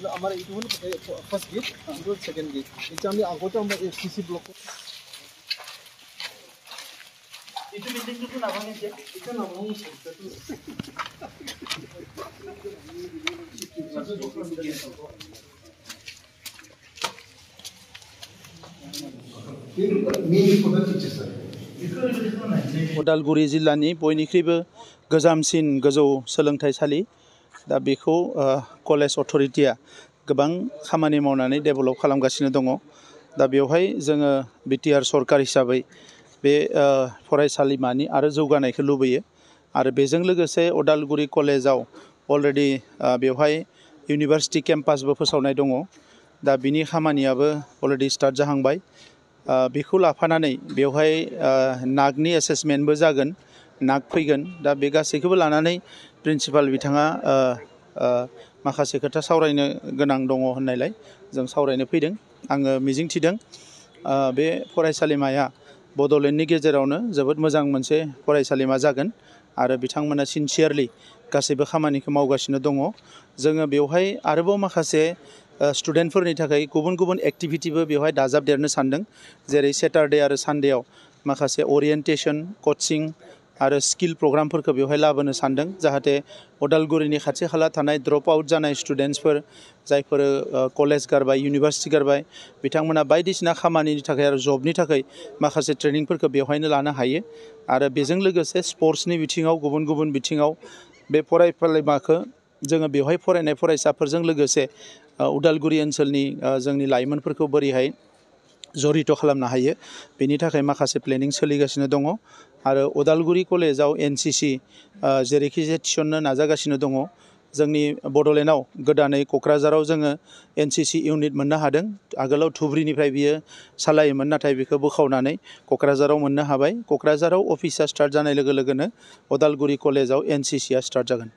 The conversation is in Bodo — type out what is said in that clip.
हमारा itu first gate, itu second gate. Itu kami anggota FCC block. Itu building itu namanya sih? Itu namanya Udalguri जिल्लानि बयनिख्रुइबो गोजामसिन गोजौ सोलोंथाइसालि दा बेखौ कलेज अथरिटिया गोबां खामानि मावनानै डेभेलप खालामगासिनो दङ दा बेवहाय जोङो बिटिआर सरकार हिसाबै बे फरायसालिमानि आरो जौगानायखौ लुबैयो आरो बेजों लोगोसे उदालगुरि कलेजाव अलरेडि बेवहाय इउनिभार्सिटि केम्पासबो फोसावनाय दङ दा बिनि खामानियाबो अलरेडि स्टार्ट जाहांबाय बेखौ लाफानानै बेवहाय नागनि एसेसमेन्टबो जागोन नाग फैगोन दा बे गासैखौबो लानानै प्रिन्सिपाल बिथाङा माखासे खोथा सावरायनो गोनां दङ होननायलाय जों सावरायनो फैदों आङो मिजिंथिदों बे फरायसालिमाया बड'लेण्डनि गेजेरावनो जोबोद मोजां मोनसे फरायसालिमा जागोन आरो बिथांमोना सिनसियारलि गासैबो खामानिखौ मावगासिनो दङ जोङो बेवहाय आरोबाव माखासे स्टुडेन्टफोरनि थाखाय गुबुन गुबुन एक्टिभिटिबो बेवहाय दाजाबदेरनो सानदों जेरै सेटारडे आरो सानडेआव माखासे ओरिएन्टेशन कचिं आरो स्किल प्रग्रामफोरखौ बेवहाय लाबोनो सानदों जाहाथे उदालगुरिनि खाथि खाला थानाय ड्रप आउट जानाय स्टुडेन्टसफोर जायफोर कलेज गारबाय इउनिभार्सिटि गारबाय बिथांमोना बायदिसिना खामानिनि थाखाय आरो जबनि थाखाय माखासे ट्रेनिंफोरखौ बेवहायनो लानो हायो आरो बेजों लोगोसे स्पर्ट्सनि बिथिङाव गुबुन गुबुन बिथिङाव बे फरायसालिमाखौ जोङो बेवहाय फरायनाय फरायसाफोरजों लोगोसे उदालगुरि ओनसोलनि जोंनि लाइमोनफोरखौ बोरैहाय जरित खालामनो हायो बेनि थाखाय माखासे प्लेनिं सोलिगासिनो दङ आरो उदालगुरि कलेजाव एनसिसि जेरैखि जाया थिसननो नाजागासिनो दङ जोंनि बड'लेण्डआव गोदानै क'क्राझाराव जोङो एनसिसि इउनिट मोननो हादों आगोलाव धुब्रिनिफ्राय बियो सालायोमोन नाथाय बेखौ बोखावनानै क'क्राझाराव मोननो हाबाय क'क्राझाराव अफिसा स्टार्ट जानाय लोगो लोगोनो उदालगुरि कलेजाव एनसिसिआ स्टार्ट जागोन